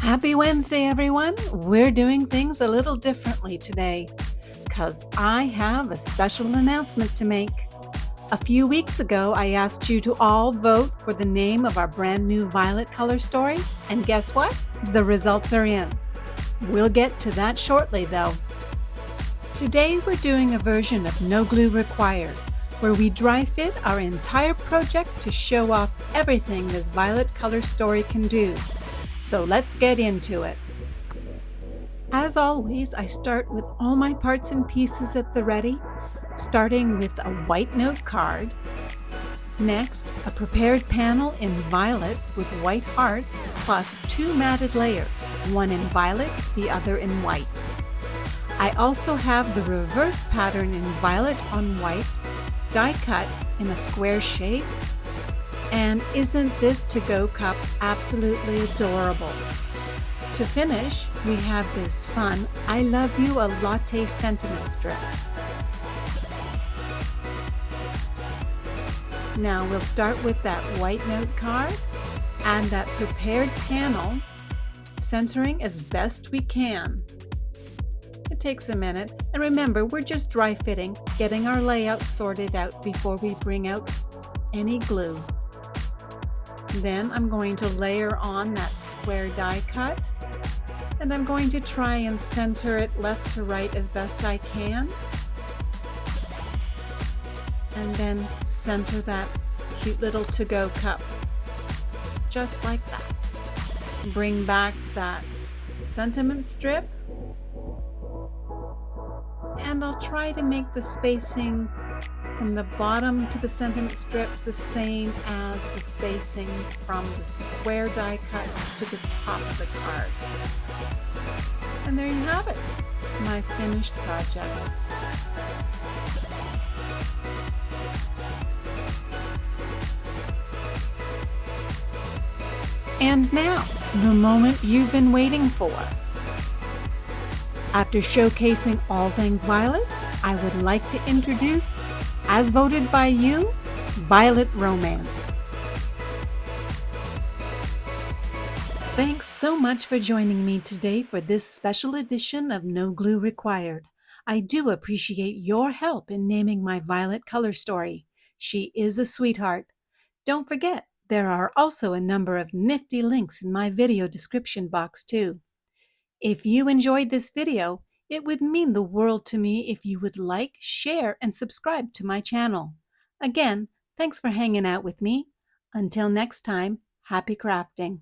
Happy Wednesday, everyone! We're doing things a little differently today because I have a special announcement to make. A few weeks ago, I asked you to all vote for the name of our brand new violet color story, and guess what? The results are in. We'll get to that shortly, though. Today, we're doing a version of No Glue Required, where we dry fit our entire project to show off everything this violet color story can do. So let's get into it. As always, I start with all my parts and pieces at the ready, starting with a white note card. Next, a prepared panel in violet with white hearts plus 2 matted layers, one in violet, the other in white. I also have the reverse pattern in violet on white, die cut in a square shape. And isn't this to-go cup absolutely adorable? To finish, we have this fun I Love You a Latte sentiment strip. Now we'll start with that white note card and that prepared panel, centering as best we can. It takes a minute, and remember, we're just dry fitting, getting our layout sorted out before we bring out any glue. Then I'm going to layer on that square die cut, and I'm going to try and center it left to right as best I can, and then center that cute little to-go cup, just like that. Bring back that sentiment strip, and I'll try to make the spacing from the bottom to the sentiment strip the same as the spacing from the square die cut to the top of the card. And there you have it, my finished project. And now, the moment you've been waiting for. After showcasing all things violet, I would like to introduce, as voted by you, Violet Romance. Thanks so much for joining me today for this special edition of No Glue Required. I do appreciate your help in naming my violet color story. She is a sweetheart. Don't forget, there are also a number of nifty links in my video description box too. If you enjoyed this video, it would mean the world to me if you would like, share, and subscribe to my channel. Again, thanks for hanging out with me. Until next time, happy crafting.